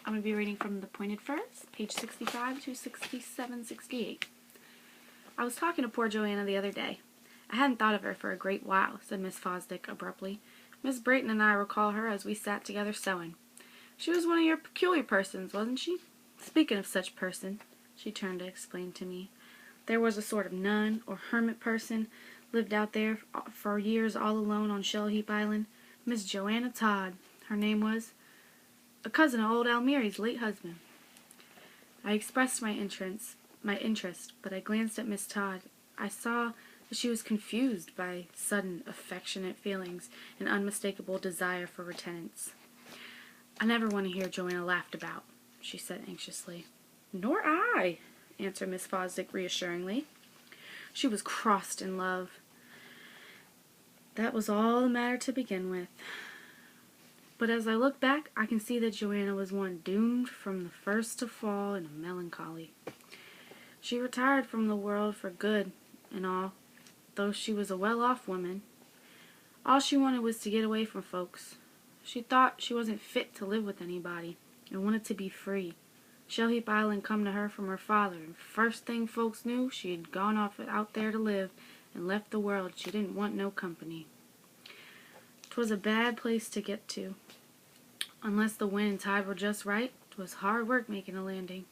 I'm going to be reading from The Pointed Firs, page 65 to 67-68. I was talking to poor Joanna the other day. I hadn't thought of her for a great while, said Miss Fosdick abruptly. Miss Brayton and I recall her as we sat together sewing. She was one of your peculiar persons, wasn't she? Speaking of such person, she turned to explain to me. There was a sort of nun or hermit person lived out there for years all alone on Shell Heap Island. Miss Joanna Todd, her name was. A cousin of old Almiry's late husband. I expressed my interest, but I glanced at Miss Todd. I saw that she was confused by sudden, affectionate feelings and unmistakable desire for retenance. I never want to hear Joanna laughed about, she said anxiously. Nor I, answered Miss Fosdick reassuringly. She was crossed in love. That was all the matter to begin with. But as I look back, I can see that Joanna was one doomed from the first to fall in a melancholy. She retired from the world for good and all, though she was a well-off woman. All she wanted was to get away from folks. She thought she wasn't fit to live with anybody, and wanted to be free. Shell Heap Island come to her from her father, and first thing folks knew, she had gone off out there to live, and left the world. She didn't want no company. 'Twas a bad place to get to. Unless the wind and tide were just right, 'twas hard work making a landing.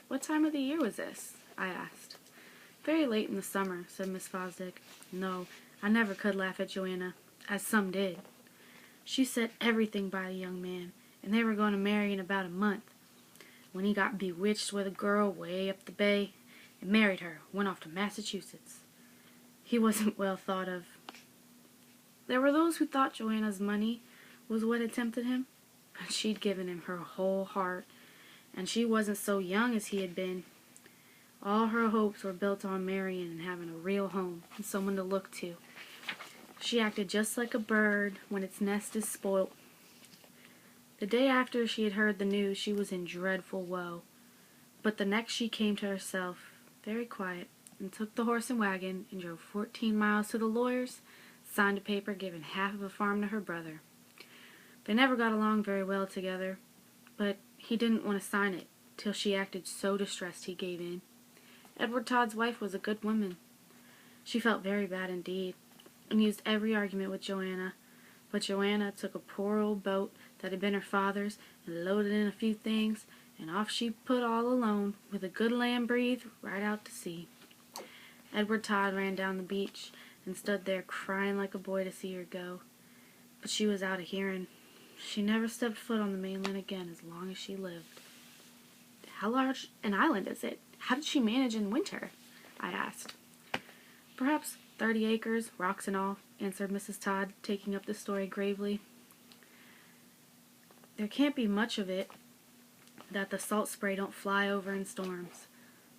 What time of the year was this? I asked. Very late in the summer, said Miss Fosdick. No, I never could laugh at Joanna, as some did. She set everything by the young man, and they were going to marry in about a month, when he got bewitched with a girl way up the bay, and married her, went off to Massachusetts. He wasn't well thought of. There were those who thought Joanna's money was what had tempted him, but she'd given him her whole heart, and she wasn't so young as he had been. All her hopes were built on marrying and having a real home, and someone to look to. She acted just like a bird when its nest is spoilt. The day after she had heard the news, she was in dreadful woe. But the next she came to herself, very quiet, and took the horse and wagon and drove 14 miles to the lawyer's, signed a paper giving half of a farm to her brother. They never got along very well together, but he didn't want to sign it till she acted so distressed he gave in. Edward Todd's wife was a good woman. She felt very bad indeed, and used every argument with Joanna, but Joanna took a poor old boat that had been her father's and loaded in a few things, and off she put all alone, with a good land breeze, right out to sea. Edward Todd ran down the beach and stood there crying like a boy to see her go, but she was out of hearing. She never stepped foot on the mainland again as long as she lived. How large an island is it? How did she manage in winter? I asked. Perhaps 30 acres, rocks and all, answered Mrs. Todd, taking up the story gravely. There can't be much of it that the salt spray don't fly over in storms.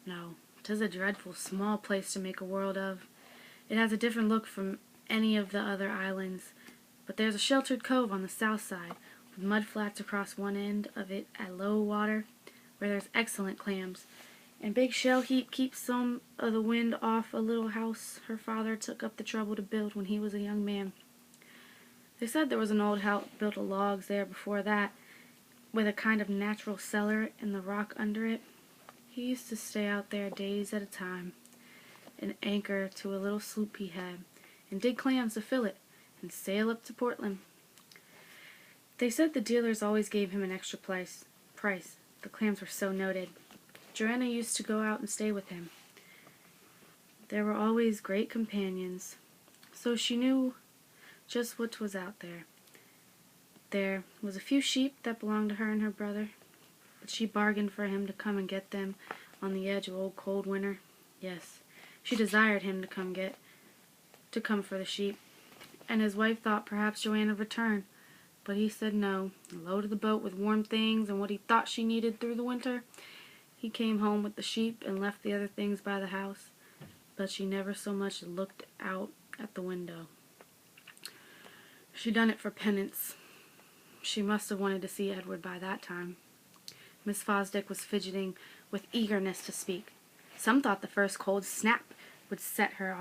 No, 'tis a dreadful small place to make a world of. It has a different look from any of the other islands, but there's a sheltered cove on the south side, with mud flats across one end of it at low water, where there's excellent clams, and Big Shell Heap keeps some of the wind off a little house her father took up the trouble to build when he was a young man. They said there was an old house built of logs there before that, with a kind of natural cellar in the rock under it. He used to stay out there days at a time, and anchor to a little sloop he had, and dig clams to fill it, and sail up to Portland. They said the dealers always gave him an extra price. The clams were so noted. Joanna used to go out and stay with him. There were always great companions, so she knew just what was out there. There was a few sheep that belonged to her and her brother, but she bargained for him to come and get them on the edge of old cold winter. Yes, she desired him to come for the sheep, and his wife thought perhaps Joanna would return, but he said no, and loaded the boat with warm things and what he thought she needed through the winter. He came home with the sheep and left the other things by the house, but she never so much as looked out at the window. She done it for penance. She must have wanted to see Edward by that time. Miss Fosdick was fidgeting with eagerness to speak. Some thought the first cold snap would set her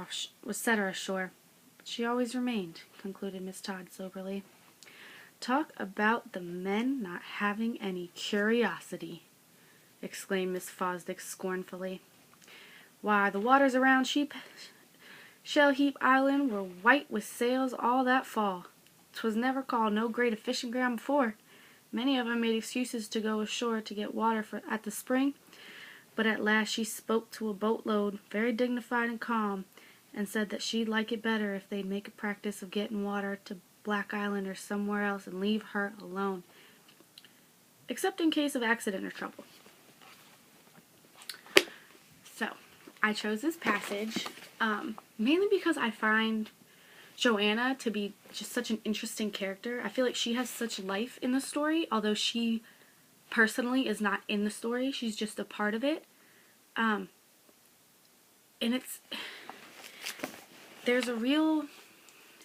ashore, but she always remained, concluded Miss Todd soberly. Talk about the men not having any curiosity, exclaimed Miss Fosdick scornfully. Why, the waters around Shell Heap Island were white with sails all that fall. 'Twas never called no great a fishing ground before. Many of 'em made excuses to go ashore to get water at the spring, but at last she spoke to a boatload, very dignified and calm, and said that she'd like it better if they'd make a practice of getting water to Black Island or somewhere else and leave her alone, except in case of accident or trouble. So, I chose this passage mainly because I find Joanna to be just such an interesting character. I feel like she has such life in the story, although she personally is not in the story. She's just a part of it. And there's a real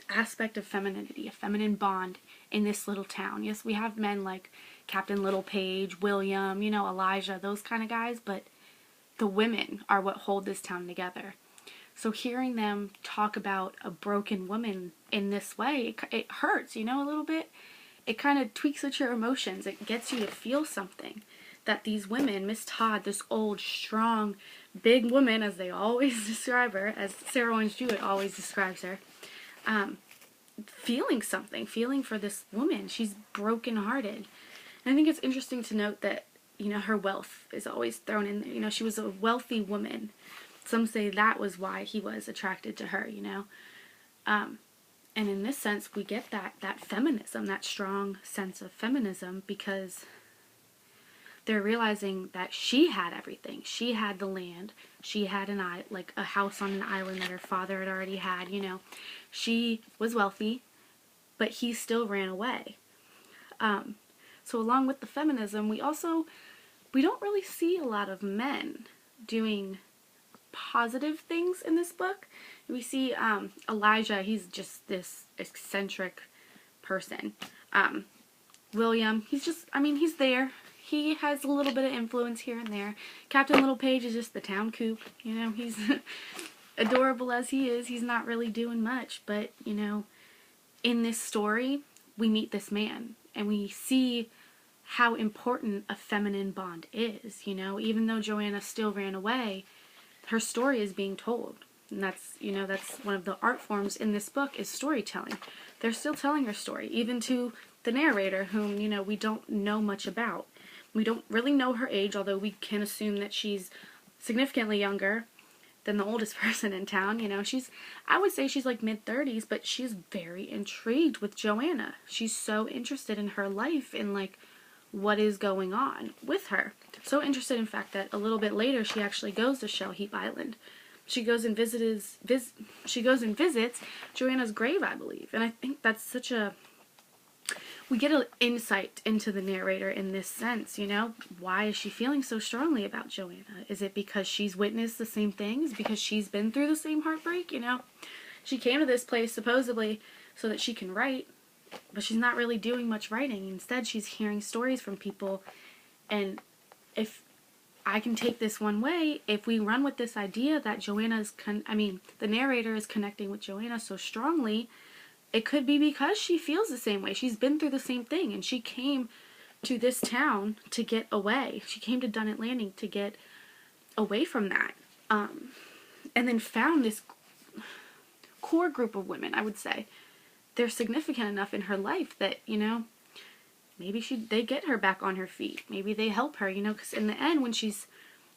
aspect of femininity, a feminine bond in this little town. Yes, we have men like Captain Littlepage, William, Elijah, those kind of guys, but the women are what hold this town together. So hearing them talk about a broken woman in this way, it hurts, a little bit. It kind of tweaks at your emotions. It gets you to feel something. That these women, Miss Todd, this old, strong, big woman, as they always describe her, as Sarah Owens Jewett always describes her, feeling something, feeling for this woman. She's brokenhearted. And I think it's interesting to note that, her wealth is always thrown in there. She was a wealthy woman. Some say that was why he was attracted to her, And in this sense, we get that feminism, that strong sense of feminism, because they're realizing that she had everything. She had the land. She had a house on an island that her father had already had, She was wealthy, but he still ran away. So along with the feminism, we don't really see a lot of men doing positive things in this book. We see Elijah, he's just this eccentric person. William, he's there. He has a little bit of influence here and there. Captain Littlepage is just the town coop. He's adorable as he is. He's not really doing much, but, in this story, we meet this man, and we see how important a feminine bond is, Even though Joanna still ran away, her story is being told. And that's one of the art forms in this book is storytelling. They're still telling her story, even to the narrator, whom, we don't know much about. We don't really know her age, although we can assume that she's significantly younger than the oldest person in town. I would say she's like mid-30s, but she's very intrigued with Joanna. She's so interested in her life and what is going on with her. So interested, in fact, that a little bit later she actually goes to Shell Heap Island. She goes and visits Joanna's grave, I believe. And I think that's we get an insight into the narrator in this sense, Why is she feeling so strongly about Joanna? Is it because she's witnessed the same things? Because she's been through the same heartbreak, She came to this place supposedly so that she can write, but she's not really doing much writing. Instead, she's hearing stories from people. And if I can take this one way, if we run with this idea that the narrator is connecting with Joanna so strongly, it could be because she feels the same way. She's been through the same thing, and she came to this town to get away. She came to Dunnet Landing to get away from that. And then found this core group of women, I would say. They're significant enough in her life that, maybe they get her back on her feet. Maybe they help her, because in the end, when she's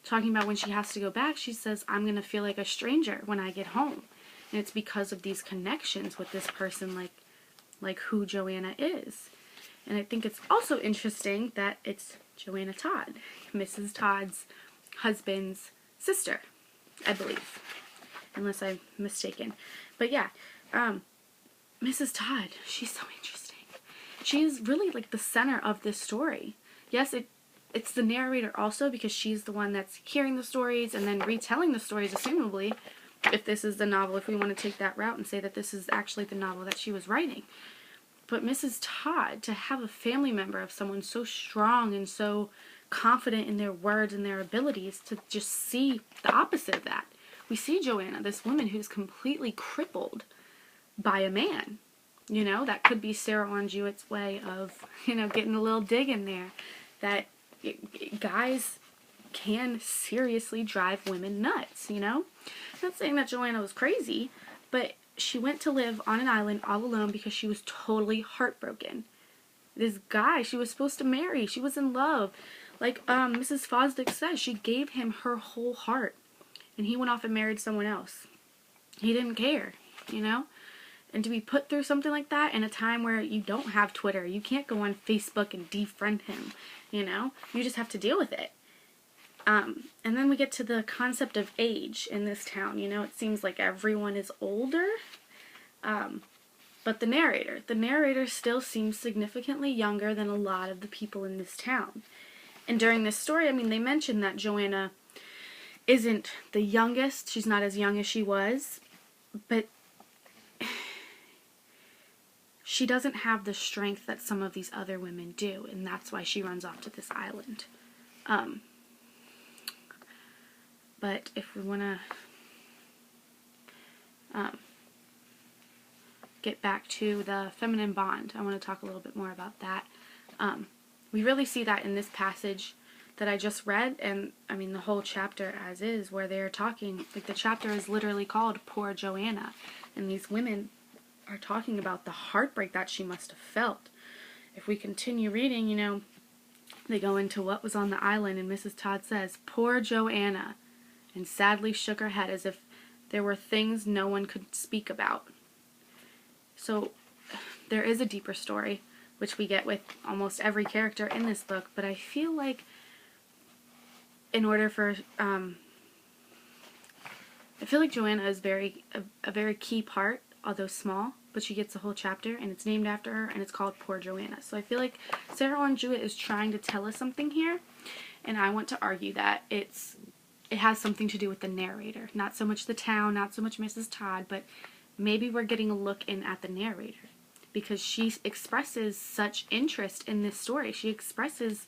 talking about when she has to go back, she says, I'm going to feel like a stranger when I get home. And it's because of these connections with this person, like who Joanna is. And I think it's also interesting that it's Joanna Todd, Mrs. Todd's husband's sister, I believe, unless I'm mistaken. But yeah, Mrs. Todd, she's so interesting. She is really the center of this story. Yes, it's the narrator also, because she's the one that's hearing the stories and then retelling the stories, assumably, if this is the novel, if we want to take that route and say that this is actually the novel that she was writing. But Mrs. Todd, to have a family member of someone so strong and so confident in their words and their abilities, to just see the opposite of that. We see Joanna, this woman who's completely crippled by a man. You know, that could be Sarah Orange Hewitt's way of, you know, getting a little dig in there. That guys can seriously drive women nuts, you know? I'm not saying that Joanna was crazy, but she went to live on an island all alone because she was totally heartbroken. This guy she was supposed to marry, she was in love. Like Mrs. Fosdick says, she gave him her whole heart. And he went off and married someone else. He didn't care, you know? And to be put through something like that in a time where you don't have Twitter, you can't go on Facebook and defriend him, you know? You just have to deal with it. And then we get to the concept of age in this town. You know, it seems like everyone is older. But the narrator still seems significantly younger than a lot of the people in this town. And during this story, I mean, they mentioned that Joanna isn't the youngest. She's not as young as she was. But she doesn't have the strength that some of these other women do. And that's why she runs off to this island. But if we want to get back to the feminine bond, I want to talk a little bit more about that. We really see that in this passage that I just read, and I mean the whole chapter as is, where they're talking, like the chapter is literally called Poor Joanna, and these women are talking about the heartbreak that she must have felt. If we continue reading, you know, they go into what was on the island, and Mrs. Todd says, "Poor Joanna," and sadly shook her head as if there were things no one could speak about. So there is a deeper story, which we get with almost every character in this book, but I feel like in order for, I feel like Joanna is a very key part, although small, but she gets a whole chapter, and it's named after her, and it's called Poor Joanna. So I feel like Sarah Orange Hewitt is trying to tell us something here, and I want to argue that it has something to do with the narrator. Not so much the town, not so much Mrs. Todd, but maybe we're getting a look in at the narrator. Because she expresses such interest in this story. She expresses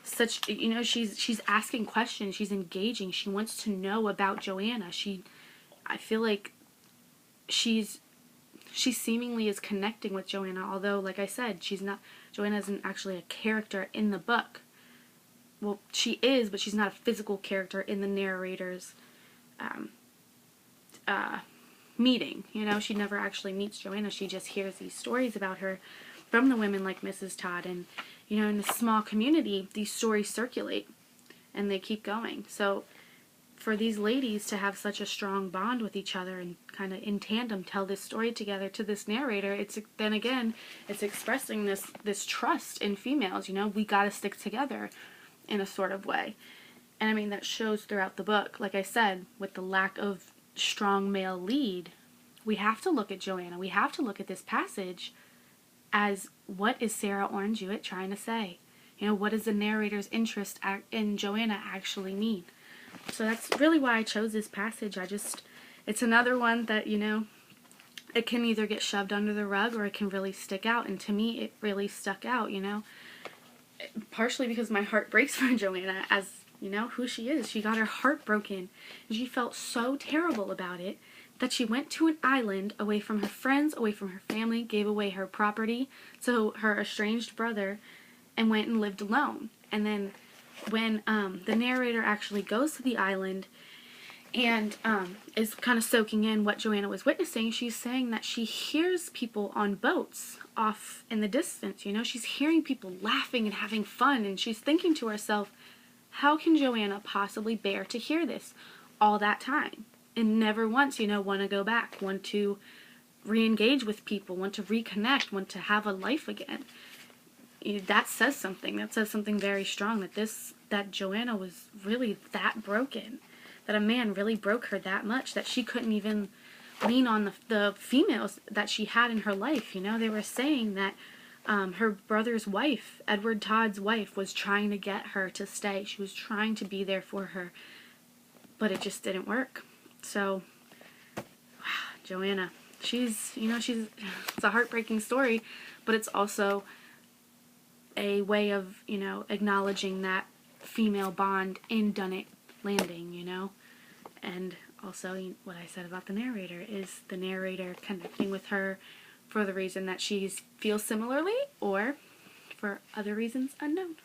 such, you know, she's asking questions, she's engaging, she wants to know about Joanna. I feel like she seemingly is connecting with Joanna, although, like I said, Joanna isn't actually a character in the book. Well, she is, but she's not a physical character in the narrator's meeting. You know, she never actually meets Joanna. She just hears these stories about her from the women like Mrs. Todd. And, you know, in this small community, these stories circulate and they keep going. So for these ladies to have such a strong bond with each other and kind of in tandem tell this story together to this narrator, it's expressing this trust in females. You know, we gotta stick together in a sort of way. And I mean, that shows throughout the book. Like I said, with the lack of strong male lead, we have to look at Joanna. We have to look at this passage as, what is Sarah Orange Hewitt trying to say? You know, what does the narrator's interest in Joanna actually mean? So that's really why I chose this passage. It's another one that, you know, it can either get shoved under the rug or it can really stick out. And to me, it really stuck out, you know. Partially because my heart breaks for Joanna, as, you know, who she is. She got her heart broken, and she felt so terrible about it that she went to an island away from her friends, away from her family, gave away her property to her estranged brother, and went and lived alone. And then when the narrator actually goes to the island and is kind of soaking in what Joanna was witnessing, she's saying that she hears people on boats off in the distance. You know, she's hearing people laughing and having fun, and she's thinking to herself, how can Joanna possibly bear to hear this all that time and never once, you know, want to go back, want to re-engage with people, want to reconnect, want to have a life again? That says something. That says something very strong, that Joanna was really that broken, that a man really broke her that much, that she couldn't even lean on the females that she had in her life. You know, they were saying that her brother's wife, Edward Todd's wife, was trying to get her to stay. She was trying to be there for her, but it just didn't work. So, Joanna, it's a heartbreaking story, but it's also a way of, you know, acknowledging that female bond in Dunnet Landing, you know. And also, what I said about the narrator is the narrator connecting with her for the reason that she feels similarly or for other reasons unknown.